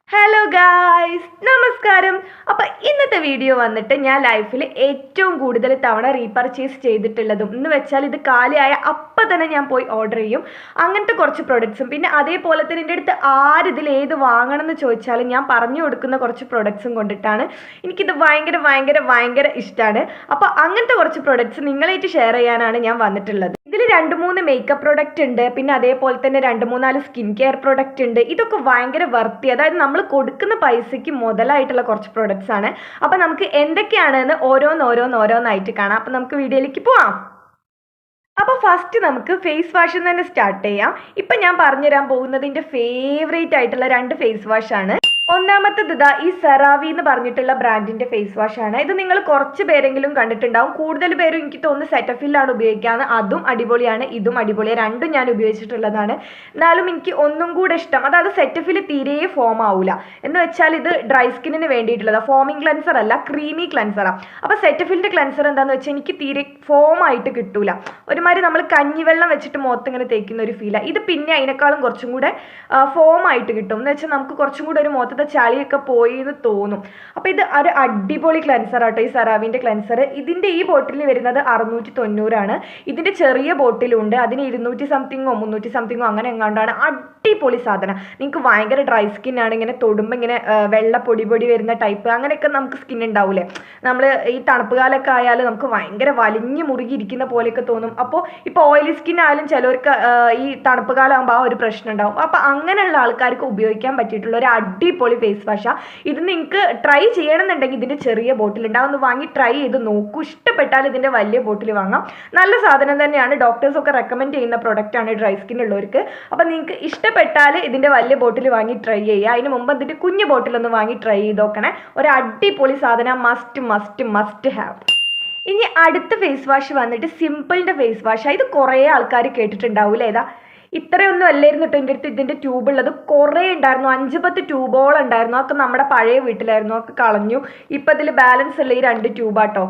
Hello guys, നമസ്കാരം. അപ്പോൾ ഇന്നത്തെ വീഡിയോ വന്നിട്ട് ഞാൻ ലൈഫിൽ ഏറ്റവും കൂടുതൽ തവണ റീപർച്ചേസ് ചെയ്തിട്ടുള്ളതും എന്ന് വെച്ചാൽ ഇത് കാലിയായ അപ്പം തന്നെ ഞാൻ പോയി ഓർഡർ ചെയ്യും അങ്ങനത്തെ കുറച്ച് പ്രൊഡക്ട്സും, പിന്നെ അതേപോലെ തന്നെ എൻ്റെ അടുത്ത് ആരിതിൽ ഏത് വാങ്ങണം എന്ന് ചോദിച്ചാലും ഞാൻ പറഞ്ഞു കൊടുക്കുന്ന കുറച്ച് പ്രൊഡക്ട്സും കൊണ്ടിട്ടാണ്. എനിക്കിത് ഭയങ്കര ഭയങ്കര ഭയങ്കര ഇഷ്ടമാണ്. അപ്പോൾ അങ്ങനത്തെ കുറച്ച് പ്രൊഡക്ട്സ് നിങ്ങളായിട്ട് ഷെയർ ചെയ്യാനാണ് ഞാൻ വന്നിട്ടുള്ളത്. ഇതിൽ 2-3 മേക്കപ്പ് പ്രൊഡക്റ്റ് ഉണ്ട്, പിന്നെ അതേപോലെ തന്നെ 2-4 സ്കിൻ കെയർ പ്രൊഡക്റ്റ് ഉണ്ട്. ഇതൊക്കെ ഭയങ്കര വർത്തി, അതായത് നമ്മൾ കൊടുക്കുന്ന പൈസയ്ക്ക് മുതലായിട്ടുള്ള കുറച്ച് പ്രൊഡക്ട്സ് ആണ്. അപ്പം നമുക്ക് എന്തൊക്കെയാണെന്ന് ഓരോന്നായിട്ട് കാണാം. അപ്പം നമുക്ക് വീഡിയോയിലേക്ക് പോവാം. അപ്പോൾ ഫസ്റ്റ് നമുക്ക് ഫേസ് വാഷിൽ തന്നെ സ്റ്റാർട്ട് ചെയ്യാം. ഇപ്പം ഞാൻ പറഞ്ഞുതരാൻ പോകുന്നത് എൻ്റെ ഫേവറേറ്റ് ആയിട്ടുള്ള 2 ഫേസ് വാഷാണ്. ഒന്നാമത്തേത് ഇതാ ഈ സെറാവി എന്ന് പറഞ്ഞിട്ടുള്ള ബ്രാൻഡിന്റെ ഫേസ് വാഷ് ആണ്. ഇത് നിങ്ങൾ കുറച്ച് പേരെങ്കിലും കണ്ടിട്ടുണ്ടാവും. കൂടുതൽ പേരും എനിക്ക് തോന്നുന്നു സെറ്റഫിലാണ് ഉപയോഗിക്കാന്ന്. അതും അടിപൊളിയാണ്, ഇതും അടിപൊളിയാണ്. രണ്ടും ഞാൻ ഉപയോഗിച്ചിട്ടുള്ളതാണ്. എന്നാലും എനിക്ക് ഒന്നും കൂടെ ഇഷ്ടം, അതായത് സെറ്റഫിൽ തീരെ ഫോം ആവില്ല എന്ന് വെച്ചാൽ ഇത് ഡ്രൈ സ്കിന്നിന് വേണ്ടിയിട്ടുള്ളതാണ്. ഫോമിങ് ക്ലെൻസർ അല്ല, ക്രീമി ക്ലെൻസറാണ്. അപ്പോൾ സെറ്റഫിലിന്റെ ക്ലെൻസർ എന്താണെന്ന് വെച്ചാൽ എനിക്ക് തീരെ ഫോം ആയിട്ട് കിട്ടൂല. ഒരുമാതിരി നമ്മൾ കഞ്ഞിവെള്ളം വെച്ചിട്ട് മുഖത്ത് ഇങ്ങനെ തേക്കുന്ന ഒരു ഫീലാണ്. ഇത് പിന്നെ അതിനേക്കാളും കുറച്ചും കൂടെ ഫോം ആയിട്ട് കിട്ടും എന്ന് വെച്ചാൽ നമുക്ക് കുറച്ചും കൂടെ ഒരു മുഖത്ത് ചളിയൊക്കെ പോയി എന്ന് തോന്നും. അപ്പോൾ ഇത് ഒരു അടിപൊളി ക്ലെൻസർ ആട്ടോ, ഈ സെറാവിൻ്റെ ക്ലെൻസർ. ഇതിൻ്റെ ഈ ബോട്ടിൽ വരുന്നത് 690 ഇതിൻ്റെ ചെറിയ ബോട്ടിലുണ്ട്, അതിന് 200 സംതിങ്ങോ 300 സംതിങ്ങോ അങ്ങനെ എങ്ങാണ്ടാണ്. അടിപൊളി സാധനം. നിങ്ങൾക്ക് ഭയങ്കര ഡ്രൈ സ്കിന്നാണ്, ഇങ്ങനെ തൊടുമ്പോൾ ഇങ്ങനെ വെള്ള പൊടി വരുന്ന ടൈപ്പ് അങ്ങനെയൊക്കെ നമുക്ക് സ്കിൻ ഉണ്ടാവില്ലേ. നമ്മൾ ഈ തണുപ്പ് കാലമൊക്കെ ആയാലും നമുക്ക് ഭയങ്കര വലിഞ്ഞു മുറുകി ഇരിക്കുന്ന പോലെയൊക്കെ തോന്നും. അപ്പോൾ ഇപ്പോൾ ഓയിലി സ്കിൻ ആയാലും ചിലവർക്ക് ഈ തണുപ്പ് കാലം ആകുമ്പോൾ ആ ഒരു പ്രശ്നം ഉണ്ടാവും. അപ്പോൾ അങ്ങനെയുള്ള ആൾക്കാർക്ക് ഉപയോഗിക്കാൻ പറ്റിയിട്ടുള്ള ഒരു അടിപൊളി ഫേസ് വാഷാ ഇത്. നിങ്ങൾക്ക് ട്രൈ ചെയ്യണമെന്നുണ്ടെങ്കിൽ ഇതിൻ്റെ ചെറിയ ബോട്ടിൽ ഉണ്ടാവും, ഒന്ന് വാങ്ങി ട്രൈ ചെയ്ത് നോക്കൂ. ഇഷ്ടപ്പെട്ടാൽ ഇതിൻ്റെ വലിയ ബോട്ടിൽ വാങ്ങാം. നല്ല സാധനം തന്നെയാണ്, ഡോക്ടേഴ്സൊക്കെ റെക്കമെൻഡ് ചെയ്യുന്ന പ്രൊഡക്റ്റാണ് ഡ്രൈ സ്കിൻ ഉള്ളവർക്ക്. അപ്പം നിങ്ങൾക്ക് ഇഷ്ടപ്പെട്ടാൽ ഇതിൻ്റെ വലിയ ബോട്ടിൽ വാങ്ങി ട്രൈ ചെയ്യുക. അതിന് മുമ്പ് ഇതിൻ്റെ കുഞ്ഞു ബോട്ടിലൊന്ന് വാങ്ങി ട്രൈ ചെയ്ത് നോക്കണേ. ഒരു അടിപൊളി സാധനം, മസ്റ്റ് മസ്റ്റ് മസ്റ്റ് ഹാവ്. ഇനി അടുത്ത ഫേസ് വാഷ് വന്നിട്ട് സിമ്പിളിൻ്റെ ഫേസ് വാഷാണ്. ഇത് കുറേ ആൾക്കാർ കേട്ടിട്ടുണ്ടാവില്ലേ. ഏതാ ഇത്രയൊന്നും അല്ലായിരുന്നു കേട്ടോ എൻ്റെ അടുത്ത് ഇതിൻ്റെ ട്യൂബ് ഉള്ളത്. കുറേ ഉണ്ടായിരുന്നു, 5-10 ട്യൂബോളം ഉണ്ടായിരുന്നു. അതൊക്കെ നമ്മുടെ പഴയ വീട്ടിലായിരുന്നു, അതൊക്കെ കളഞ്ഞു. ഇപ്പം ഇതിൽ ബാലൻസ് ഉള്ള ഈ 2 ട്യൂബാട്ടോ.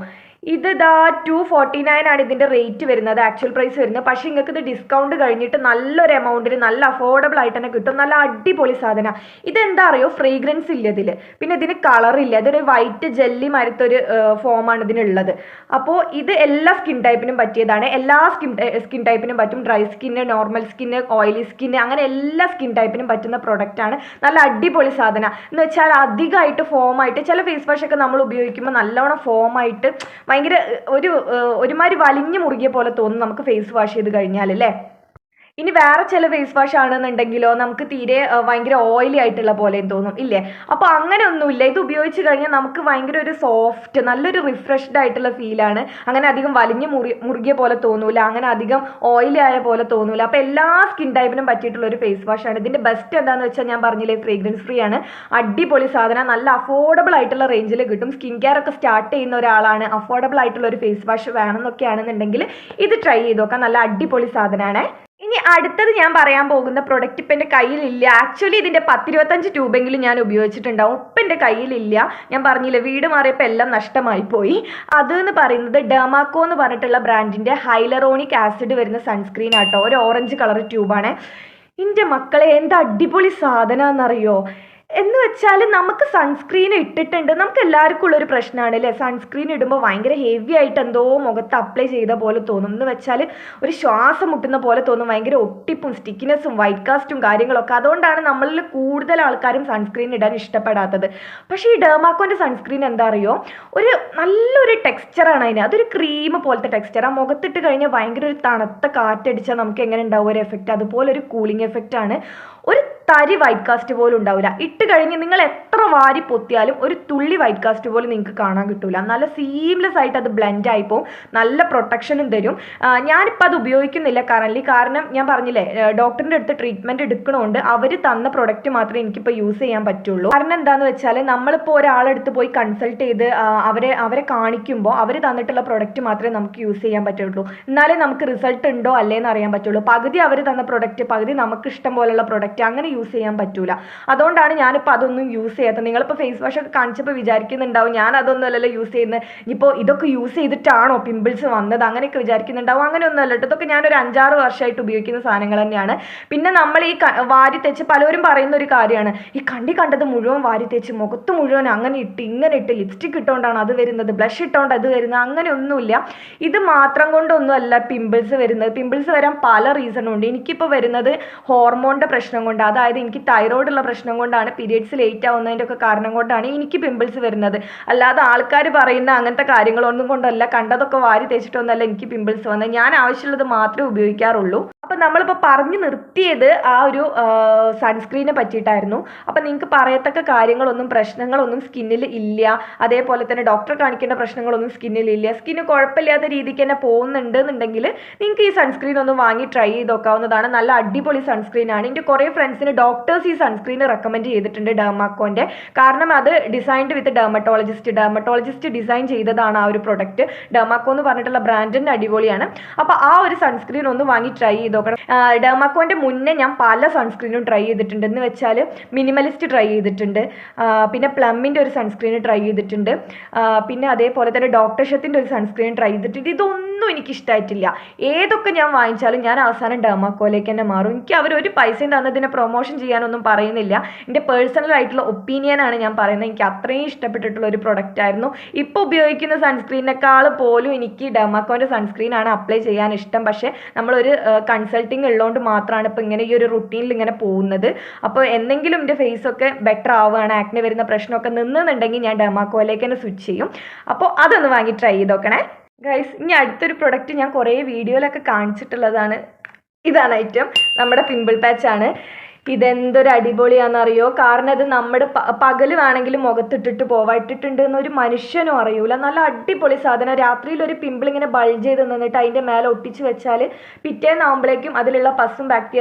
ഇത് ഇതാ 249 ഇതിൻ്റെ റേറ്റ് വരുന്നത്, ആക്ച്വൽ പ്രൈസ് വരുന്നത്. പക്ഷേ നിങ്ങൾക്ക് ഇത് ഡിസ്കൗണ്ട് കഴിഞ്ഞിട്ട് നല്ലൊരു എമൗണ്ടിന് നല്ല അഫോർഡബിൾ ആയിട്ട് തന്നെ കിട്ടും. നല്ല അടിപൊളി സാധനം. ഇതെന്താ അറിയോ, ഫ്രേഗ്രൻസ് ഇല്ല ഇതിൽ, പിന്നെ ഇതിന് കളറില്ല. ഇതൊരു വൈറ്റ് ജെല്ലി മരത്തൊരു ഫോമാണ് ഇതിനുള്ളത്. അപ്പോൾ ഇത് എല്ലാ സ്കിൻ ടൈപ്പിനും പറ്റിയതാണ്. എല്ലാ സ്കിൻ ടൈപ്പിനും പറ്റും. Dry skin, normal skin, oily skin, അങ്ങനെ എല്ലാ സ്കിൻ ടൈപ്പിനും പറ്റുന്ന പ്രൊഡക്റ്റാണ്. നല്ല അടിപൊളി സാധനം എന്ന് വെച്ചാൽ അധികമായിട്ട് ഫോമായിട്ട് ചില ഫേസ് വാഷൊക്കെ നമ്മൾ ഉപയോഗിക്കുമ്പോൾ നല്ലോണം ഫോമായിട്ട് ഭയങ്കര ഒരുമാതിരി വലിഞ്ഞു മുറുകിയ പോലെ തോന്നും നമുക്ക് ഫേസ് വാഷ് ചെയ്ത് കഴിഞ്ഞാൽ അല്ലേ. ഇനി വേറെ ചില ഫേസ് വാഷ് ആണെന്നുണ്ടെങ്കിലോ നമുക്ക് തീരെ ഭയങ്കര ഓയിലി ആയിട്ടുള്ള പോലെയും തോന്നും ഇല്ലേ. അപ്പോൾ അങ്ങനെ ഒന്നുമില്ല. ഇത് ഉപയോഗിച്ച് കഴിഞ്ഞാൽ നമുക്ക് ഭയങ്കര ഒരു സോഫ്റ്റ്, നല്ലൊരു റിഫ്രഷ്ഡ് ആയിട്ടുള്ള ഫീലാണ്. അങ്ങനെ അധികം വലിഞ്ഞു മുറുകിയ പോലെ തോന്നൂല, അങ്ങനെ അധികം ഓയിലി ആയ പോലെ തോന്നൂല. അപ്പോൾ എല്ലാ സ്കിൻ ടൈപ്പിനും പറ്റിയിട്ടുള്ള ഒരു ഫേസ് വാഷാണ്. ഇതിൻ്റെ ബെസ്റ്റ് എന്താണെന്ന് വെച്ചാൽ ഞാൻ പറഞ്ഞില്ലേ, ഫ്രേഗ്രൻസ് ഫ്രീ ആണ്. അടിപൊളി സാധനം, നല്ല അഫോർഡബിൾ ആയിട്ടുള്ള റേഞ്ചിൽ കിട്ടും. സ്കിൻ കെയർ ഒക്കെ സ്റ്റാർട്ട് ചെയ്യുന്ന ഒരാളാണ്, അഫോർഡബിൾ ആയിട്ടുള്ള ഒരു ഫേസ് വാഷ് വേണമെന്നൊക്കെ ആണെന്നുണ്ടെങ്കിൽ ഇത് ട്രൈ ചെയ്ത് നോക്കാം. നല്ല അടിപൊളി സാധനമാണ്. ഇനി അടുത്തത് ഞാൻ പറയാൻ പോകുന്ന പ്രൊഡക്റ്റ് ഇപ്പം എൻ്റെ കയ്യിലില്ല. ആക്ച്വലി ഇതിൻ്റെ 10-25 ട്യൂബെങ്കിലും ഞാൻ ഉപയോഗിച്ചിട്ടുണ്ടാവും. ഇപ്പം എൻ്റെ കയ്യിലില്ല. ഞാൻ പറഞ്ഞില്ല, വീട് മാറിയപ്പോൾ എല്ലാം നഷ്ടമായി പോയി. അതെന്ന് പറയുന്നത് ഡെർമാക്കോ എന്ന് പറഞ്ഞിട്ടുള്ള ബ്രാൻഡിൻ്റെ ഹൈലറോണിക് ആസിഡ് വരുന്ന സൺസ്ക്രീൻ ആട്ടോ. ഒരു ഓറഞ്ച് കളർ ട്യൂബാണ്. എൻ്റെ മക്കളെ എന്ത് അടിപൊളി സാധനമാണെന്നറിയോ. എന്ന് വെച്ചാൽ നമുക്ക് സൺസ്ക്രീൻ ഇട്ടിട്ടുണ്ട്, നമുക്ക് എല്ലാവർക്കും ഉള്ളൊരു പ്രശ്നമാണ് അല്ലേ, സൺസ്ക്രീൻ ഇടുമ്പോൾ ഭയങ്കര ഹെവി ആയിട്ട് എന്തോ മുഖത്ത് അപ്ലൈ ചെയ്ത പോലെ തോന്നും. എന്ന് വെച്ചാൽ ഒരു ശ്വാസം മുട്ടുന്ന പോലെ തോന്നും, ഭയങ്കര ഒട്ടിപ്പും സ്റ്റിക്കിനെസ്സും വൈറ്റ് കാസ്റ്റും കാര്യങ്ങളൊക്കെ. അതുകൊണ്ടാണ് നമ്മളിൽ കൂടുതൽ ആൾക്കാരും സൺസ്ക്രീൻ ഇടാൻ ഇഷ്ടപ്പെടാത്തത്. പക്ഷേ ഈ ഡെർമാക്കോൻ്റെ സൺസ്ക്രീൻ എന്താ അറിയോ, ഒരു നല്ലൊരു ടെക്സ്ചറാണ് അതിന്. അതൊരു ക്രീം പോലത്തെ ടെക്സ്ചർ. ആ മുഖത്തിട്ട് കഴിഞ്ഞാൽ ഭയങ്കര ഒരു തണുത്ത കാറ്റടിച്ചാൽ നമുക്ക് എങ്ങനെ ഉണ്ടാവും ഒരു എഫക്റ്റ്, അതുപോലെ ഒരു കൂളിംഗ് എഫക്റ്റാണ്. ഒരു തരി വൈറ്റ് കാസ്റ്റ് പോലും ഉണ്ടാവില്ല. ഇട്ട് കഴിഞ്ഞ് നിങ്ങൾ എത്ര വാരി പൊത്തിയാലും ഒരു തുള്ളി വൈറ്റ് കാസ്റ്റ് പോലും നിങ്ങൾക്ക് കാണാൻ കിട്ടില്ല. നല്ല സീംലെസ് ആയിട്ട് അത് ബ്ലെൻഡ് ആയിപ്പോവും, നല്ല പ്രൊട്ടക്ഷനും തരും. ഞാനിപ്പോൾ അത് ഉപയോഗിക്കുന്നില്ല കറൻലി, കാരണം ഞാൻ പറഞ്ഞില്ലേ ഡോക്ടറിൻ്റെ അടുത്ത് ട്രീറ്റ്മെൻറ്റ് എടുക്കണോണ്ട് അവർ തന്ന പ്രൊഡക്റ്റ് മാത്രമേ എനിക്കിപ്പോൾ യൂസ് ചെയ്യാൻ പറ്റുള്ളൂ. കാരണം എന്താണെന്ന് വെച്ചാൽ നമ്മളിപ്പോൾ ഒരാളെടുത്ത് പോയി കൺസൾട്ട് ചെയ്ത് അവരെ കാണിക്കുമ്പോൾ അവർ തന്നിട്ടുള്ള പ്രൊഡക്റ്റ് മാത്രമേ നമുക്ക് യൂസ് ചെയ്യാൻ പറ്റുള്ളൂ. എന്നാലേ നമുക്ക് റിസൾട്ട് ഉണ്ടോ അല്ലേന്ന് അറിയാൻ പറ്റുള്ളൂ. പകുതി അവർ തന്ന പ്രൊഡക്റ്റ്, പകുതി നമുക്ക് ഇഷ്ടം പോലുള്ള പ്രൊഡക്റ്റ് പറ്റുക, അങ്ങനെ യൂസ് ചെയ്യാൻ പറ്റൂല. അതുകൊണ്ടാണ് ഞാനിപ്പോൾ അതൊന്നും യൂസ് ചെയ്യാത്തത്. നിങ്ങളിപ്പോൾ ഫേസ് വാഷ് ഒക്കെ കാണിച്ചപ്പോൾ വിചാരിക്കുന്നുണ്ടാവും ഞാൻ അതൊന്നും അല്ലല്ലോ യൂസ് ചെയ്യുന്നത്, ഇപ്പോൾ ഇതൊക്കെ യൂസ് ചെയ്തിട്ടാണോ പിമ്പിൾസ് വന്നത് അങ്ങനെയൊക്കെ വിചാരിക്കുന്നുണ്ടാവും. അങ്ങനെയൊന്നും അല്ല കേട്ടോ, ഇതൊക്കെ ഞാനൊരു 5-6 വർഷമായിട്ട് ഉപയോഗിക്കുന്ന സാധനങ്ങൾ തന്നെയാണ്. പിന്നെ നമ്മൾ ഈ വാരി തേച്ച് പലരും പറയുന്ന ഒരു കാര്യമാണ്, ഈ കണ്ടത് മുഴുവൻ വാരി തേച്ച് മുഖത്ത് മുഴുവൻ അങ്ങനെ ഇട്ട് ഇങ്ങനെ ഇട്ട് ലിപ്സ്റ്റിക് ഇട്ടുകൊണ്ടാണ് അത് വരുന്നത്, ബ്ലഷ് ഇട്ടുകൊണ്ട് അത് വരുന്നത്. അങ്ങനെയൊന്നുമില്ല. ഇത് മാത്രം കൊണ്ടൊന്നുമല്ല പിമ്പിൾസ് വരുന്നത്. പിമ്പിൾസ് വരാൻ പല റീസണും ഉണ്ട്. എനിക്കിപ്പോൾ വരുന്നത് ഹോർമോണിൻ്റെ പ്രശ്നം കൊണ്ട്, അതായത് എനിക്ക് തൈറോയ്ഡ് ഉള്ള പ്രശ്നം കൊണ്ടാണ്, പീരിയഡ്സ് ലേറ്റ് ആവുന്നതിൻ്റെ ഒക്കെ കാരണം കൊണ്ടാണ് എനിക്ക് പിമ്പിൾസ് വരുന്നത്. അല്ലാതെ ആൾക്കാർ പറയുന്ന അങ്ങനത്തെ കാര്യങ്ങളൊന്നും കൊണ്ടല്ല, കണ്ടതൊക്കെ വാരി തേച്ചിട്ടൊന്നുമല്ല എനിക്ക് പിമ്പിൾസ് വന്നത്. ഞാൻ ആവശ്യമുള്ളത് മാത്രമേ ഉപയോഗിക്കാറുള്ളൂ. അപ്പം നമ്മളിപ്പോൾ പറഞ്ഞു നിർത്തിയത് ആ ഒരു സൺസ്ക്രീനെ പറ്റിയിട്ടായിരുന്നു. അപ്പം നിങ്ങൾക്ക് പറയത്തക്ക കാര്യങ്ങളൊന്നും പ്രശ്നങ്ങളൊന്നും സ്കിന്നിൽ ഇല്ല, അതേപോലെ തന്നെ ഡോക്ടറെ കാണിക്കേണ്ട പ്രശ്നങ്ങളൊന്നും സ്കിന്നിൽ ഇല്ല, സ്കിന്ന് കുഴപ്പമില്ലാത്ത രീതിക്ക് തന്നെ പോകുന്നുണ്ട് എന്നുണ്ടെങ്കിൽ നിങ്ങൾക്ക് ഈ സൺസ്ക്രീൻ ഒന്ന് വാങ്ങി ട്രൈ ചെയ്ത് നോക്കാവുന്നതാണ്. നല്ല അടിപൊളി സൺസ്ക്രീൻ ആണ്. എൻ്റെ കുറേ ഫ്രണ്ട്സിന് ഡോക്ടേഴ്സ് ഈ സൺസ്ക്രീൻ റെക്കമെൻഡ് ചെയ്തിട്ടുണ്ട്, ഡെർമാക്കോൻ്റെ. കാരണം അത് ഡിസൈൻഡ് വിത്ത് ഡെർമറ്റോളജിസ്റ്റ് ഡിസൈൻ ചെയ്തതാണ് ആ ഒരു പ്രൊഡക്റ്റ്. ഡെർമാക്കോ എന്ന് പറഞ്ഞിട്ടുള്ള ബ്രാൻഡിൻ്റെ അടിപൊളിയാണ്. അപ്പോൾ ആ ഒരു സൺസ്ക്രീൻ ഒന്ന് വാങ്ങി ട്രൈ ചെയ്ത് നോക്കണം. ഡെർമാക്കോൻ്റെ മുന്നേ ഞാൻ പല സൺസ്ക്രീനും ട്രൈ ചെയ്തിട്ടുണ്ട്. എന്ന് വെച്ചാൽ മിനിമലിസ്റ്റ് ട്രൈ ചെയ്തിട്ടുണ്ട്, പിന്നെ പ്ലമ്മിൻ്റെ ഒരു സൺസ്ക്രീൻ ട്രൈ ചെയ്തിട്ടുണ്ട്, പിന്നെ അതേപോലെ തന്നെ ഡോക്ടർ ഷെത്തിൻ്റെ ഒരു സൺസ്ക്രീൻ ട്രൈ ചെയ്തിട്ടുണ്ട്. ഇതൊന്നും എനിക്കിഷ്ടമായിട്ടില്ല. ഏതൊക്കെ ഞാൻ വാങ്ങിച്ചാലും ഞാൻ അവസാനം ഡെർമാക്കോയിലേക്ക് തന്നെ മാറും. എനിക്ക് അവരൊരു പൈസയും തന്നതിനെ പ്രൊമോഷൻ ചെയ്യാനൊന്നും പറയുന്നില്ല, എൻ്റെ പേഴ്സണൽ ആയിട്ടുള്ള ഒപ്പീനിയനാണ് ഞാൻ പറയുന്നത്. എനിക്ക് അത്രയും ഇഷ്ടപ്പെട്ടിട്ടുള്ള ഒരു പ്രൊഡക്റ്റ് ആയിരുന്നു. ഇപ്പോൾ ഉപയോഗിക്കുന്ന സൺസ്ക്രീനേക്കാൾ പോലും എനിക്ക് ഡെർമാക്കോൻ്റെ സൺസ്ക്രീനാണ് അപ്ലൈ ചെയ്യാൻ ഇഷ്ടം. പക്ഷേ നമ്മളൊരു കൺസൾട്ടിങ് ഉള്ളതുകൊണ്ട് മാത്രമാണ് ഇപ്പോൾ ഇങ്ങനെ ഈ ഒരു റുട്ടീനിൽ ഇങ്ങനെ പോകുന്നത്. അപ്പോൾ എന്തെങ്കിലും എൻ്റെ ഫേസൊക്കെ ബെറ്റർ ആവുകയാണ്, ആക്നെ വരുന്ന പ്രശ്നമൊക്കെ നിന്നുണ്ടെങ്കിൽ ഞാൻ ഡെർമാക്കോയിലേക്ക് തന്നെ സ്വിച്ച് ചെയ്യും. അപ്പോൾ അതൊന്ന് വാങ്ങി ട്രൈ ചെയ്ത് നോക്കണേ ഗൈസ്. ഇനി അടുത്തൊരു പ്രൊഡക്റ്റ് ഞാൻ കുറേ വീഡിയോയിലൊക്കെ കാണിച്ചിട്ടുള്ളതാണ്. ഇതാണ് ഐറ്റം, നമ്മുടെ പിമ്പിൾ പാച്ചാണ്. ഇതെന്തൊരു അടിപൊളിയാണെന്നറിയോ? കാരണം ഇത് നമ്മുടെ പകൽ വേണമെങ്കിലും മുഖത്തിട്ടിട്ട് പോവാം, ഇട്ടിട്ടുണ്ട് എന്നൊരു മനുഷ്യനും അറിയൂല. നല്ല അടിപൊളി സാധനം. രാത്രിയിൽ ഒരു പിമ്പിൾ ഇങ്ങനെ ബൾജ് ചെയ്ത് നിന്നിട്ട് അതിൻ്റെ മേലെ ഒട്ടിച്ച് വെച്ചാൽ പിറ്റേന്നാകുമ്പോഴേക്കും അതിലുള്ള പസ്സും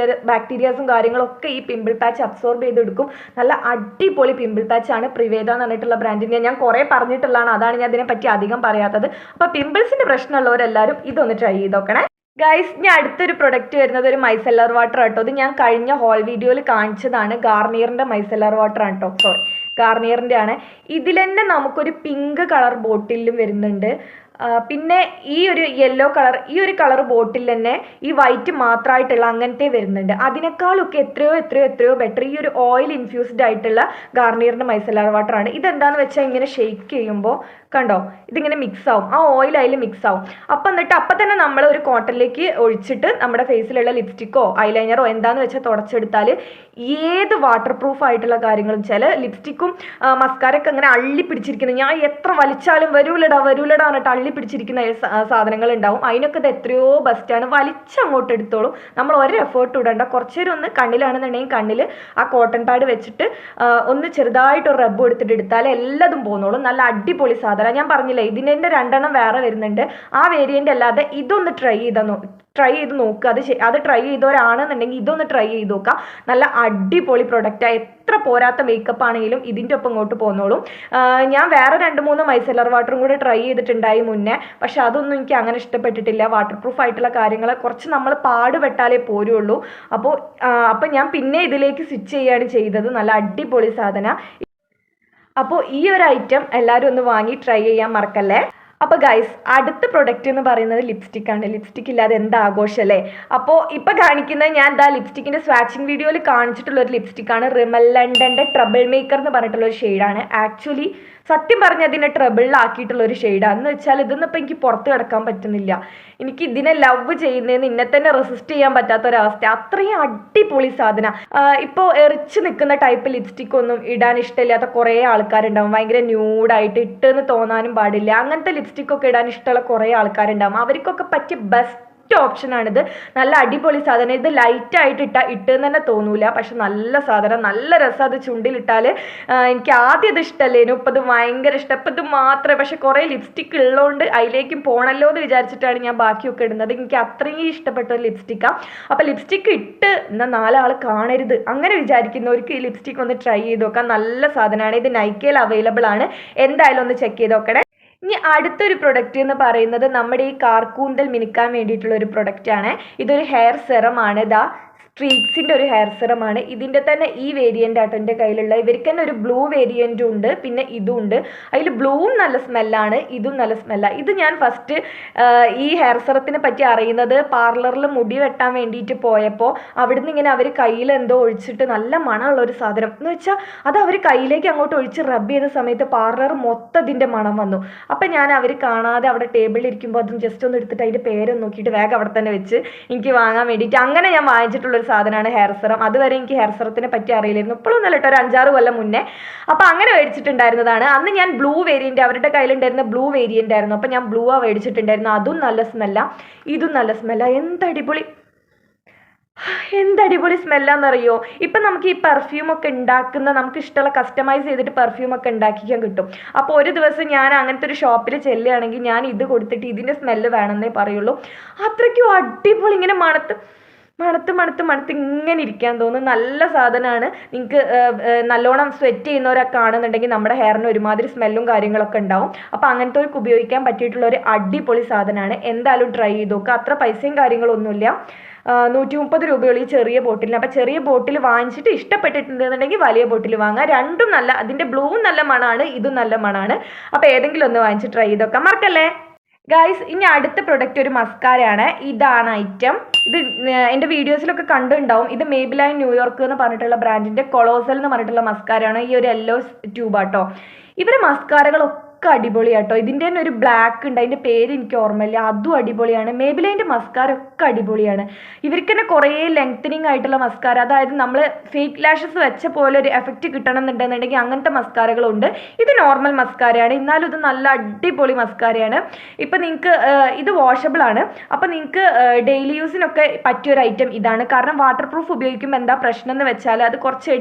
ബാക്ടീരിയാസും കാര്യങ്ങളൊക്കെ ഈ പിമ്പിൾ പാച്ച് അബ്സോർബ് ചെയ്തെടുക്കും. നല്ല അടിപൊളി പിമ്പിൾ പാച്ചാണ്. പ്രിവേദ എന്ന് പറഞ്ഞിട്ടുള്ള ബ്രാൻഡിൻ്റെ ഞാൻ കുറേ പറഞ്ഞിട്ടുള്ളതാണ്, അതാണ് ഞാൻ അതിനെപ്പറ്റി അധികം പറയാത്തത്. അപ്പോൾ പിമ്പിൾസിൻ്റെ പ്രശ്നമുള്ളവരെല്ലാവരും ഇതൊന്ന് ട്രൈ ചെയ്ത് നോക്കണേ ഗൈസ്. ഞാൻ അടുത്തൊരു പ്രൊഡക്റ്റ് വരുന്നത് ഒരു മൈസെല്ലർ വാട്ടർ ആട്ടോ. ഇത് ഞാൻ കഴിഞ്ഞ ഹോൾ വീഡിയോയിൽ കാണിച്ചതാണ്. ഗാർണിയറിൻ്റെ മൈസെല്ലർ വാട്ടർ ആണ് കേട്ടോ, ഗാർണിയറിൻ്റെ ആണ്. ഇതിൽ തന്നെ നമുക്കൊരു പിങ്ക് കളർ ബോട്ടിലും വരുന്നുണ്ട്. പിന്നെ ഈ ഒരു യെല്ലോ കളർ, ഈ ഒരു കളർ ബോട്ടിൽ തന്നെ ഈ വൈറ്റ് മാത്രമായിട്ടുള്ള അങ്ങനത്തെ വരുന്നുണ്ട്. അതിനേക്കാളൊക്കെ എത്രയോ ബെറ്റർ ഈ ഒരു ഓയിൽ ഇൻഫ്യൂസ്ഡ് ആയിട്ടുള്ള ഗാർണിയറിൻ്റെ മൈസെല്ലർ വാട്ടർ ആണ്. ഇതെന്താണെന്ന് വെച്ചാൽ ഇങ്ങനെ ഷെയ്ക്ക് ചെയ്യുമ്പോൾ കണ്ടോ, ഇതിങ്ങനെ മിക്സ് ആവും, ആ ഓയിൽ അതിൽ മിക്സ് ആവും. അപ്പം തന്നെ നമ്മൾ ഒരു കോട്ടണിലേക്ക് ഒഴിച്ചിട്ട് നമ്മുടെ ഫേസിലുള്ള ലിപ്സ്റ്റിക്കോ ഐലൈനറോ എന്താണെന്ന് വെച്ചാൽ തുടച്ചെടുത്താൽ ഏത് വാട്ടർ പ്രൂഫ് ആയിട്ടുള്ള കാര്യങ്ങളും, ചില ലിപ്സ്റ്റിക്കും മസ്കാരൊക്കെ അങ്ങനെ അള്ളി പിടിച്ചിരിക്കുന്നത്, ഞാൻ എത്ര വലിച്ചാലും വരൂലടാ പറഞ്ഞിട്ട് അള്ളി പിടിച്ചിരിക്കുന്ന സാധനങ്ങൾ ഉണ്ടാവും. അതിനൊക്കെ ഇത് എത്രയോ ബെസ്റ്റാണ്. വലിച്ചങ്ങോട്ട് എടുത്തോളും, നമ്മൾ ഒരു എഫേർട്ട് ഇടണ്ട. കുറച്ച് നേരം ഒന്ന് കണ്ണിലാണെന്നുണ്ടെങ്കിൽ കണ്ണിൽ ആ കോട്ടൺ പാഡ് വെച്ചിട്ട് ഒന്ന് ചെറുതായിട്ട് ഒരു റബ്ബ് എടുത്തിട്ട് എടുത്താൽ എല്ലാതും പോന്നോളും. നല്ല അടിപൊളി സാധനം. ഞാൻ പറഞ്ഞില്ലേ, ഇതിൻ്റെ 2 വേറെ വരുന്നുണ്ട്. ആ വേരിയൻ്റ് അല്ലാതെ ഇതൊന്ന് ട്രൈ ചെയ്ത് നോക്കുക. അത് ട്രൈ ചെയ്തവരാണെന്നുണ്ടെങ്കിൽ ഇതൊന്ന് ട്രൈ ചെയ്ത് നോക്കുക. നല്ല അടിപൊളി പ്രൊഡക്റ്റാണ്. എത്ര പോരാത്ത മേക്കപ്പ് ആണെങ്കിലും ഇതിൻ്റെ ഒപ്പം ഇങ്ങോട്ട് പോന്നോളും. ഞാൻ വേറെ 2-3 മൈസെല്ലർ വാട്ടറും കൂടെ ട്രൈ ചെയ്തിട്ടുണ്ടായി മുന്നേ, പക്ഷെ അതൊന്നും എനിക്ക് അങ്ങനെ ഇഷ്ടപ്പെട്ടിട്ടില്ല. വാട്ടർ പ്രൂഫ് ആയിട്ടുള്ള കാര്യങ്ങൾ കുറച്ച് നമ്മൾ പാടുപെട്ടാലേ പോരുള്ളൂ. അപ്പോൾ ഞാൻ പിന്നെ ഇതിലേക്ക് സ്വിച്ച് ചെയ്യാണ് ചെയ്തത്. നല്ല അടിപൊളി സാധനം. അപ്പോൾ ഈ ഒരു ഐറ്റം എല്ലാവരും ഒന്ന് വാങ്ങി ട്രൈ ചെയ്യാൻ മറക്കല്ലേ. അപ്പോൾ ഗൈസ്, അടുത്ത പ്രൊഡക്റ്റ് എന്ന് പറയുന്നത് ലിപ്സ്റ്റിക്കാണ്. ലിപ്സ്റ്റിക് ഇല്ലാതെ എന്താ ആഘോഷമല്ലേ? അപ്പോൾ ഇപ്പോൾ കാണിക്കുന്നത് ഞാൻ ലിപ്സ്റ്റിക്കിൻ്റെ സ്വാച്ചിങ് വീഡിയോയിൽ കാണിച്ചിട്ടുള്ളൊരു ലിപ്സ്റ്റിക്കാണ്. റിമൽ ലണ്ടൻ്റെ ട്രബിൾ മേക്കർ എന്ന് പറഞ്ഞിട്ടുള്ളൊരു ഷെയ്ഡാണ്. ആക്ച്വലി സത്യം പറഞ്ഞാൽ അതിനെ ട്രബിളിലാക്കിയിട്ടുള്ളൊരു ഷെയ്ഡാണ്. എന്ന് വെച്ചാൽ ഇതൊന്നും എനിക്ക് പുറത്ത് കിടക്കാൻ പറ്റുന്നില്ല. എനിക്ക് ഇതിനെ ലവ് ചെയ്യുന്നതെന്ന് ഇന്നെ തന്നെ റെസിസ്റ്റ് ചെയ്യാൻ പറ്റാത്തൊരവസ്ഥ. അത്രയും അടിപൊളി സാധനം. ഇപ്പോൾ എറിച്ച് നിൽക്കുന്ന ടൈപ്പ് ലിപ്സ്റ്റിക് ഒന്നും ഇടാൻ ഇഷ്ടമില്ലാത്ത കുറേ ആൾക്കാരുണ്ടാവും. ഭയങ്കര ന്യൂഡായിട്ട് ഇട്ടെന്ന് തോന്നാനും പാടില്ല. അങ്ങനത്തെ ലിപ്സ്റ്റിക്കൊക്കെ ഇടാൻ ഇഷ്ടമുള്ള കുറേ ആൾക്കാരുണ്ടാവും. അവർക്കൊക്കെ പറ്റിയ ബെസ്റ്റ് ഓപ്ഷനാണിത്. നല്ല അടിപൊളി സാധനം. ഇത് ലൈറ്റായിട്ട് ഇട്ടെന്ന് തന്നെ തോന്നൂല, പക്ഷെ നല്ല സാധനം, നല്ല രസം. അത് ചുണ്ടിലിട്ടാൽ എനിക്ക് ആദ്യം ഇത് ഇഷ്ടമല്ലേനു, ഇപ്പം ഇത് ഭയങ്കര ഇഷ്ടം. ഇപ്പം ഇത് മാത്രമേ, പക്ഷെ കുറേ ലിപ്സ്റ്റിക്ക് ഉള്ളതുകൊണ്ട് അതിലേക്കും പോകണമല്ലോ എന്ന് വിചാരിച്ചിട്ടാണ് ഞാൻ ബാക്കിയൊക്കെ ഇടുന്നത്. എനിക്ക് അത്രയും ഇഷ്ടപ്പെട്ട ഒരു ലിപ്സ്റ്റിക്കാണ്. അപ്പോൾ ലിപ്സ്റ്റിക്ക് ഇട്ട് എന്നാൽ 4 ആൾ കാണരുത് അങ്ങനെ വിചാരിക്കുന്നവർക്ക് ഈ ലിപ്സ്റ്റിക്ക് ഒന്ന് ട്രൈ ചെയ്ത് നോക്കാം. നല്ല സാധനമാണ്. ഇത് നൈക്കയിൽ അവൈലബിൾ ആണ്. എന്തായാലും ഒന്ന് ചെക്ക് ചെയ്ത് നോക്കണേ. ഇനി അടുത്തൊരു പ്രൊഡക്റ്റ് എന്ന് പറയുന്നത് നമ്മുടെ ഈ കാർക്കൂന്തൽ മിനുക്കാൻ വേണ്ടിയിട്ടുള്ള ഒരു പ്രൊഡക്റ്റാണ്. ഇതൊരു ഹെയർ സെറമാണ്. സ്ട്രീക്സിൻ്റെ ഒരു ഹെയർ സിറമാണ്. ഇതിൻ്റെ തന്നെ ഈ വേരിയൻ്റ് ആട്ടോ എൻ്റെ കയ്യിലുള്ള. ഇവർക്ക് തന്നെ ഒരു ബ്ലൂ വേരിയൻറ്റും ഉണ്ട്, പിന്നെ ഇതും ഉണ്ട്. അതിൽ ബ്ലൂവും നല്ല സ്മെല്ലാണ്, ഇതും നല്ല സ്മെല്ലാണ്. ഇത് ഞാൻ ഫസ്റ്റ് ഈ ഹെയർ സിറത്തിനെ പറ്റി അറിയുന്നത് പാർലറിൽ മുടി വെട്ടാൻ വേണ്ടിയിട്ട് പോയപ്പോൾ അവിടുന്ന് ഇങ്ങനെ അവർ കയ്യിൽ എന്തോ ഒഴിച്ചിട്ട് നല്ല മണമുള്ള ഒരു സാധനം എന്ന് വെച്ചാൽ അത് അവർ കയ്യിലേക്ക് അങ്ങോട്ട് ഒഴിച്ച് റബ്ബ് ചെയ്ത സമയത്ത് പാർലർ മൊത്തം ഇതിൻ്റെ മണം വന്നു. അപ്പം ഞാൻ അവർ കാണാതെ അവിടെ ടേബിളിൽ ഇരിക്കുമ്പോൾ അതും ജസ്റ്റ് ഒന്ന് എടുത്തിട്ട് അതിൻ്റെ പേരൊന്ന് നോക്കിയിട്ട് വേഗം അവിടെ തന്നെ വെച്ച് എനിക്ക് വാങ്ങാൻ വേണ്ടിയിട്ട് അങ്ങനെ ഞാൻ വാങ്ങിച്ചിട്ടുള്ളൊരു സാധനമാണ് ഹെയർ സിറം. അതുവരെ എനിക്ക് ഹെയർ സിറത്തിനെ പറ്റി അറിയില്ലായിരുന്നു, ഇപ്പോഴും നല്ല കേട്ടോ, ഒരു 5-6 കൊല്ലം മുന്നേ. അപ്പോൾ അങ്ങനെ മേടിച്ചിട്ടുണ്ടായിരുന്നതാണ്. അന്ന് ഞാൻ ബ്ലൂ വേരിയൻ്റ്, അവരുടെ കയ്യിലുണ്ടായിരുന്ന ബ്ലൂ വേരിയൻ്റ് ആയിരുന്നു. അപ്പോൾ ഞാൻ ബ്ലൂ മേടിച്ചിട്ടുണ്ടായിരുന്നു. അതും നല്ല സ്മെല്ല, ഇതും നല്ല സ്മെല്ല. എന്തടിപൊളി സ്മെല്ലാന്നറിയോ. ഇപ്പം നമുക്ക് ഈ പെർഫ്യൂമൊക്കെ ഉണ്ടാക്കുന്ന, നമുക്ക് ഇഷ്ടമുള്ള കസ്റ്റമൈസ് ചെയ്തിട്ട് പെർഫ്യൂമൊക്കെ ഉണ്ടാക്കിക്കാൻ കിട്ടും. അപ്പോൾ ഒരു ദിവസം ഞാൻ അങ്ങനത്തെ ഒരു ഷോപ്പിൽ ചെല്ലുകയാണെങ്കിൽ ഞാൻ ഇത് കൊടുത്തിട്ട് ഇതിൻ്റെ സ്മെല്ല് വേണമെന്നേ പറയുള്ളൂ. അത്രയ്ക്കും അടിപൊളി, ഇങ്ങനെ മണത്ത് ഇങ്ങനെ ഇരിക്കാൻ തോന്നും. നല്ല സാധനമാണ്. നിങ്ങൾക്ക് നല്ലോണം സ്വെറ്റ് ചെയ്യുന്നവരൊക്കെ ആണെന്നുണ്ടെങ്കിൽ നമ്മുടെ ഹെയറിന് ഒരുമാതിരി സ്മെല്ലും കാര്യങ്ങളൊക്കെ ഉണ്ടാവും. അപ്പോൾ അങ്ങനത്തെ ഉപയോഗിക്കാൻ പറ്റിയിട്ടുള്ള ഒരു അടിപൊളി സാധനമാണ്. എന്തായാലും ട്രൈ ചെയ്ത് നോക്കുക. അത്ര പൈസയും കാര്യങ്ങളൊന്നുമില്ല. 130 രൂപയുള്ള ഈ ചെറിയ ബോട്ടിലിന്. അപ്പോൾ ചെറിയ ബോട്ടിൽ വാങ്ങിച്ചിട്ട് ഇഷ്ടപ്പെട്ടിട്ടുണ്ടെന്നുണ്ടെങ്കിൽ വലിയ ബോട്ടിൽ വാങ്ങുക. രണ്ടും നല്ല, അതിൻ്റെ ബ്ലൂവും നല്ല മണമാണ്, ഇതും നല്ല മണമാണ്. അപ്പോൾ ഏതെങ്കിലും ഒന്ന് വാങ്ങിച്ച് ട്രൈ ചെയ്ത് നോക്കാം, മറക്കല്ലേ ഗൈസ്. ഇനി അടുത്ത പ്രൊഡക്റ്റ് ഒരു മസ്കാരയാണ്. ഇതാണ് ഐറ്റം. ഇത് എൻ്റെ വീഡിയോസിലൊക്കെ കണ്ടുണ്ടാവും. ഇത് മേബിലൈൻ ന്യൂയോർക്ക് എന്ന് പറഞ്ഞിട്ടുള്ള ബ്രാൻഡിൻ്റെ കൊളോസൽ എന്ന് പറഞ്ഞിട്ടുള്ള മസ്കാരയാണ്. ഈ ഒരു യെല്ലോ ട്യൂബാട്ടോ. ഇവരെ മസ്കാരകളൊക്കെ അടിപൊളിയാട്ടോ. ഇതിൻ്റെ തന്നെ ഒരു ബ്ലാക്ക് ഉണ്ട്, അതിൻ്റെ പേര് എനിക്ക് ഓർമ്മയില്ല, അതും അടിപൊളിയാണ്. മേബിലൈൻ്റെ മസ്കാര ഒക്കെ അടിപൊളിയാണ്. ഇവർക്ക് തന്നെ കുറേ ലെങ്തനിങ് ആയിട്ടുള്ള മസ്കാര, അതായത് നമ്മൾ ഫേക്ക് ലാഷസ് വെച്ച പോലെ ഒരു എഫക്റ്റ് കിട്ടണം എന്നുണ്ടെന്നുണ്ടെങ്കിൽ അങ്ങനത്തെ മസ്കാരകളുണ്ട്. ഇത് നോർമൽ മസ്കാരയാണ്, എന്നാലും ഇത് നല്ല അടിപൊളി മസ്കാരയാണ്. ഇപ്പം നിങ്ങൾക്ക് ഇത് വാഷബിൾ ആണ്. അപ്പം നിങ്ങൾക്ക് ഡെയിലി യൂസിനൊക്കെ പറ്റിയൊരു ഐറ്റം ഇതാണ്. കാരണം വാട്ടർ പ്രൂഫ് ഉപയോഗിക്കുമ്പോൾ എന്താ പ്രശ്നം എന്ന് വെച്ചാൽ അത് കുറച്ച്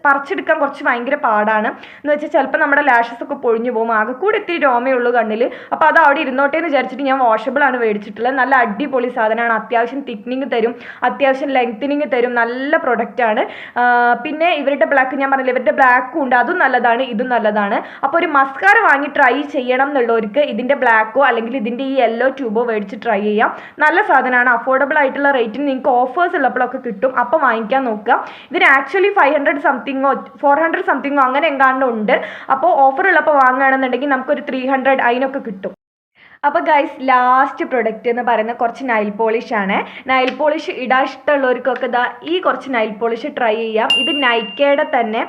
പറിച്ചെടുക്കാൻ കുറച്ച് ഭയങ്കര പാടാണ്. എന്ന് വെച്ചാൽ ചിലപ്പോൾ നമ്മുടെ ലാഷസ് ഒക്കെ പൊഴിഞ്ഞു പോകും. ആകെ കൂടെ ഇത്തിരി രോമയുള്ളൂ കണ്ണിൽ. അപ്പോൾ അത് അവിടെ ഇരുന്നോട്ടെ എന്ന് വിചാരിച്ചിട്ട് ഞാൻ വാഷബിൾ ആണ് മേടിച്ചിട്ടുള്ളത്. നല്ല അടിപൊളി സാധനമാണ്. അത്യാവശ്യം തിക്നിങ് തരും, അത്യാവശ്യം ലെങ്തനിങ് തരും. നല്ല പ്രൊഡക്റ്റാണ്. പിന്നെ ഇവരുടെ ബ്ലാക്ക് ഞാൻ പറഞ്ഞില്ല, ഇവരുടെ ബ്ലാക്കും ഉണ്ട്, അതും നല്ലതാണ്, ഇതും നല്ലതാണ്. അപ്പോൾ ഒരു മസ്കാര വാങ്ങി ട്രൈ ചെയ്യണം എന്നുള്ളവർക്ക് ഇതിൻ്റെ ബ്ലാക്കോ അല്ലെങ്കിൽ ഇതിൻ്റെ ഈ യെല്ലോ ട്യൂബോ മേടിച്ച് ട്രൈ ചെയ്യാം. നല്ല സാധനമാണ്. അഫോർഡബിൾ ആയിട്ടുള്ള റേറ്റിന് നിങ്ങൾക്ക് ഓഫേഴ്സ് ഉള്ളപ്പോഴൊക്കെ കിട്ടും. അപ്പോൾ വാങ്ങിക്കാൻ നോക്കുക. ഇതിന് ആക്ച്വലി 500 സംതിങ്ങോ 400 സംതിങ്ങോ അങ്ങനെ എങ്ങാണ്ടുണ്ട്. അപ്പോൾ ഓഫർ ഉള്ളപ്പോൾ വാങ്ങുകയാണെന്നുണ്ടെങ്കിൽ നമുക്കൊരു 300 അതിനൊക്കെ കിട്ടും. അപ്പോൾ ഗൈസ്, ലാസ്റ്റ് പ്രൊഡക്റ്റ് എന്ന് പറയുന്നത് കുറച്ച് നൈൽ പോളിഷ് ആണ്. നൈൽ പോളിഷ് ഇടാൻ ഇഷ്ടമുള്ളവർക്കൊക്കെ ഈ കുറച്ച് നൈൽ പോളിഷ് ട്രൈ ചെയ്യാം. ഇത് നൈക്കയുടെ തന്നെ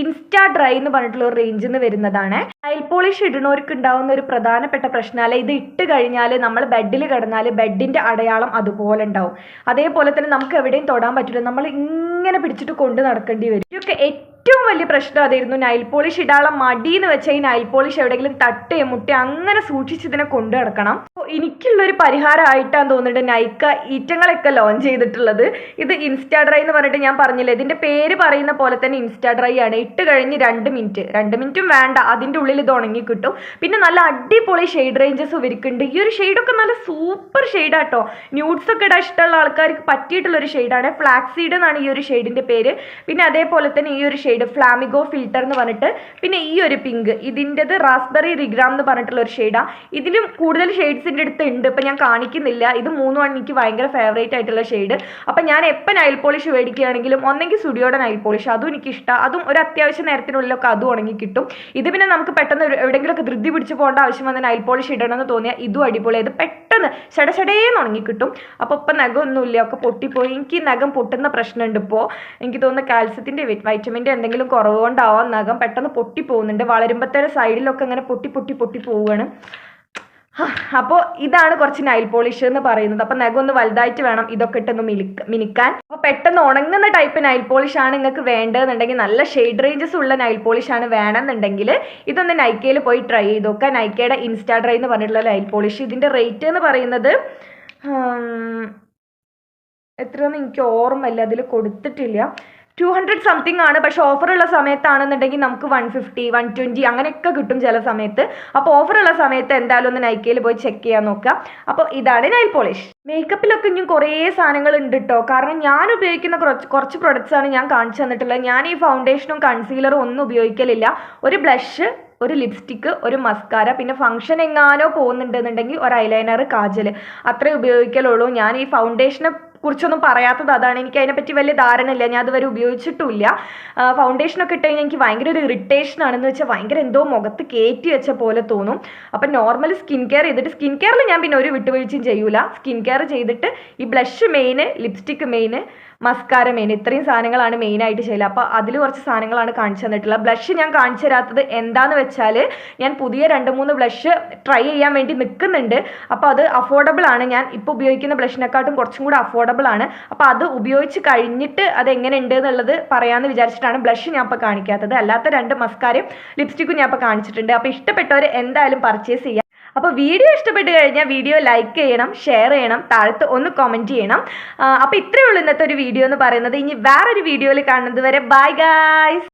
ഇൻസ്റ്റാ ഡ്രൈ എന്ന് പറഞ്ഞിട്ടുള്ള ഒരു റേഞ്ചിൽ നിന്ന് വരുന്നതാണ്. നൈൽ പോളിഷ് ഇടുന്നവർക്ക് ഉണ്ടാകുന്ന ഒരു പ്രധാനപ്പെട്ട പ്രശ്നമല്ല, ഇത് ഇട്ട് കഴിഞ്ഞാൽ നമ്മൾ ബെഡിൽ കിടന്നാൽ ബെഡിൻ്റെ അടയാളം അതുപോലെ ഉണ്ടാവും. അതേപോലെ തന്നെ നമുക്ക് എവിടെയും തൊടാൻ പറ്റില്ല, നമ്മൾ ഇങ്ങനെ പിടിച്ചിട്ട് കൊണ്ട് നടക്കേണ്ടി വരും. ഇതൊക്കെ ഏറ്റവും വലിയ പ്രശ്നം അതായിരുന്നു. നൈൽ പോളിഷ് ഇടാനുള്ള മടി എന്ന് വെച്ചാൽ ഈ നൈൽ പോളിഷ് എവിടെയെങ്കിലും തട്ടുകയോ മുട്ടുകയോ അങ്ങനെ സൂക്ഷിച്ച് ഇതിനെ കൊണ്ടു നടക്കണം. അപ്പോൾ എനിക്കുള്ളൊരു പരിഹാരമായിട്ടാണ് തോന്നുന്നുണ്ട് നൈക്ക ഈറ്റങ്ങളൊക്കെ ലോഞ്ച് ചെയ്തിട്ടുള്ളത്. ഇത് ഇൻസ്റ്റാ ഡ്രൈ എന്ന് പറഞ്ഞിട്ട് ഞാൻ പറഞ്ഞില്ലേ, ഇതിൻ്റെ പേര് പറയുന്ന പോലെ തന്നെ ഇൻസ്റ്റാ ഡ്രൈ ആണ്. ഇട്ട് കഴിഞ്ഞ് 2 മിനിറ്റും വേണ്ട, അതിൻ്റെ ഉള്ളിൽ ഇത് ഉണങ്ങി കിട്ടും. പിന്നെ നല്ല അടിപൊളി ഷെയ്ഡ് റേഞ്ചസ് ഇവർക്കുണ്ട്. ഈ ഒരു ഷെയ്ഡൊക്കെ നല്ല സൂപ്പർ ഷെയ്ഡാട്ടോ. ന്യൂഡ്സ് ഒക്കെ ഇടാൻ ഇഷ്ടമുള്ള ആൾക്കാർക്ക് പറ്റിയിട്ടുള്ളൊരു ഷെയ്ഡാണ്. ഫ്ലാക്സ് സീഡ് എന്നാണ് ഈ ഒരു ഷെയ്ഡിൻ്റെ പേര്. പിന്നെ അതേപോലെ തന്നെ ഈ ഒരു ഷെയ്ഡ് ഫ്ലാമിഗോ ഫിൽറ്റർ എന്ന് പറഞ്ഞിട്ട്, പിന്നെ ഈ ഒരു പിങ്ക്, ഇതിൻ്റെത് റാസ്ബെറി റിഗ്രാം എന്ന് പറഞ്ഞിട്ടുള്ള ഒരു ഷെയ്ഡാണ്. ഇതിലും കൂടുതൽ ഷെയ്ഡ്സിൻ്റെ അടുത്ത് ഉണ്ട്, ഇപ്പം ഞാൻ കാണിക്കുന്നില്ല. ഇത് 3 എനിക്ക് ഭയങ്കര ഫേവറേറ്റ് ആയിട്ടുള്ള ഷെയ്ഡ്. അപ്പം ഞാൻ എപ്പോൾ നൈൽ പോളിഷ് മേടിക്കുകയാണെങ്കിലും ഒന്നെങ്കിൽ സ്റ്റുഡിയോയുടെ നൈൽ പോളിഷ്, അതും എനിക്കിഷ്ടമാണ്. അതും ഒരു അത്യാവശ്യം നേരത്തിനുള്ളിലൊക്കെ അതും ഉണങ്ങി കിട്ടും. ഇത് പിന്നെ നമുക്ക് പെട്ടെന്ന് എവിടെയെങ്കിലുമൊക്കെ ധൃതി പിടിച്ച് പോകേണ്ട ആവശ്യം വന്ന് നൈൽ പോളിഷ് ഇടണമെന്ന് തോന്നിയാൽ ഇതും അടിപൊളി. ഇത് പെട്ടെന്ന് ഷടേന്ന് ഉണങ്ങി കിട്ടും. അപ്പോൾ ഇപ്പം നഖമൊന്നുമില്ല, ഒക്കെ പൊട്ടിപ്പോയി. എനിക്ക് നഖം പൊട്ടുന്ന പ്രശ്നമുണ്ട് ഇപ്പോൾ. എനിക്ക് തോന്നുന്നു കാൽസ്യത്തിൻ്റെ വൈറ്റമിൻ്റെ എന്തെങ്കിലും കുറവ് കൊണ്ടാവാം നഖം പെട്ടെന്ന് പൊട്ടി പോകുന്നുണ്ട്. വളരുമ്പോഴത്തേനും സൈഡിലൊക്കെ അങ്ങനെ പൊട്ടി പോവുകയാണ്. അപ്പോൾ ഇതാണ് കുറച്ച് നൈൽ പോളിഷ് എന്ന് പറയുന്നത്. അപ്പോൾ നഖം ഒന്ന് വലുതായിട്ട് വേണം ഇതൊക്കെ ഇട്ടൊന്ന് മിനുക്കാൻ. അപ്പോൾ പെട്ടെന്ന് ഉണങ്ങുന്ന ടൈപ്പ് നൈൽ പോളിഷ് ആണ് നിങ്ങൾക്ക് വേണ്ടതെന്നുണ്ടെങ്കിൽ, നല്ല ഷെയ്ഡ് റേഞ്ചസ് ഉള്ള നൈൽ പോളിഷ് ആണ് വേണമെന്നുണ്ടെങ്കിൽ ഇതൊന്ന് നൈക്കയിൽ പോയി ട്രൈ ചെയ്ത് നോക്കുക. നൈക്കയുടെ ഇൻസ്റ്റാ ഡ്രൈ എന്ന് പറഞ്ഞിട്ടുള്ള നൈൽ പോളിഷ്. ഇതിൻ്റെ റേറ്റ് എന്ന് പറയുന്നത് എത്രയൊന്നും എനിക്ക് ഓർമ്മയില്ല, അതിൽ കൊടുത്തിട്ടില്ല. 200 സംതിങ് ആണ്. പക്ഷെ ഓഫറുള്ള സമയത്താണെന്നുണ്ടെങ്കിൽ നമുക്ക് 150, 120 അങ്ങനെയൊക്കെ കിട്ടും ചില സമയത്ത്. അപ്പോൾ ഓഫറുള്ള സമയത്ത് എന്തായാലും ഒന്ന് നൈക്കയിൽ പോയി ചെക്ക് ചെയ്യാൻ നോക്കുക. അപ്പോൾ ഇതാണ് നൈൽ പോളിഷ്. മേക്കപ്പിലൊക്കെ ഇനിയും കുറേ സാധനങ്ങൾ ഉണ്ട് കേട്ടോ. കാരണം ഞാൻ ഉപയോഗിക്കുന്ന കുറച്ച് പ്രൊഡക്ട്സ് ആണ് ഞാൻ കാണിച്ചു തന്നിട്ടുള്ളത്. ഞാൻ ഈ ഫൗണ്ടേഷനും കൺസീലറും ഒന്നും ഉപയോഗിക്കലില്ല. ഒരു ബ്ലഷ്, ഒരു ലിപ്സ്റ്റിക്ക്, ഒരു മസ്കാര, പിന്നെ ഫംഗ്ഷൻ എങ്ങാനോ പോകുന്നുണ്ടെന്നുണ്ടെങ്കിൽ ഒരു ഐലൈനർ, കാജൽ, അത്രേ ഉപയോഗിക്കലുള്ളൂ. ഞാൻ ഈ ഫൗണ്ടേഷന് കുറിച്ചൊന്നും പറയാത്തത് അതാണ്. എനിക്ക് അതിനെപ്പറ്റി വലിയ ധാരണ ഇല്ല, ഞാൻ അതുവരെ ഉപയോഗിച്ചിട്ടുമില്ല. ഫൗണ്ടേഷനൊക്കെ ഇട്ട് കഴിഞ്ഞാൽ എനിക്ക് ഭയങ്കര ഒരു ഇറിറ്റേഷൻ ആണെന്ന് വെച്ചാൽ ഭയങ്കര എന്തോ മുഖത്ത് കയറ്റി വെച്ച പോലെ തോന്നും. അപ്പം നോർമൽ സ്കിൻ കെയർ ചെയ്തിട്ട്, സ്കിൻ കെയറിൽ ഞാൻ പിന്നെ ഒരു വിട്ടുവീഴ്ചയും ചെയ്യൂല. സ്കിൻ കെയർ ചെയ്തിട്ട് ഈ blush main, lipstick main, mascara main, ഇത്രയും സാധനങ്ങളാണ് മെയിനായിട്ട് ചെയ്യല്. അപ്പോൾ അതിൽ കുറച്ച് സാധനങ്ങളാണ് കാണിച്ചു തന്നിട്ടുള്ളത്. ബ്ലഷ് ഞാൻ കാണിച്ചു തരാത്തത് എന്താണെന്ന് വെച്ചാൽ ഞാൻ പുതിയ 2-3 ബ്ലഷ് ട്രൈ ചെയ്യാൻ വേണ്ടി നിൽക്കുന്നുണ്ട്. അപ്പോൾ അത് അഫോർഡബിൾ ആണ്. ഞാൻ ഇപ്പോൾ ഉപയോഗിക്കുന്ന ബ്ലഷിനെക്കാട്ടും കുറച്ചും കൂടി അഫോർഡബിൾ ആണ്. അപ്പോൾ അത് ഉപയോഗിച്ച് കഴിഞ്ഞിട്ട് അത് എങ്ങനെ ഉണ്ട് എന്നുള്ളത് പറയാമെന്ന് വിചാരിച്ചിട്ടാണ് ബ്ലഷ് ഞാൻ ഇപ്പോൾ കാണിക്കാത്തത്. അല്ലാത്ത 2 മസ്കാരയും ലിപ്സ്റ്റിക്കും ഞാൻ ഇപ്പോൾ കാണിച്ചിട്ടുണ്ട്. അപ്പോൾ ഇഷ്ടപ്പെട്ടവർ എന്തായാലും പർച്ചേസ് ചെയ്യാം. അപ്പോൾ വീഡിയോ ഇഷ്ടപ്പെട്ട് കഴിഞ്ഞാൽ വീഡിയോ ലൈക്ക് ചെയ്യണം, ഷെയർ ചെയ്യണം, താഴത്ത് ഒന്ന് കമൻറ്റ് ചെയ്യണം. അപ്പോൾ ഇത്രയേ ഉള്ളൂ ഇന്നത്തെ ഒരു വീഡിയോ എന്ന് പറയുന്നത്. ഇനി വേറൊരു വീഡിയോയിൽ കാണുന്നത് വരെ ബൈ ഗായ്സ്.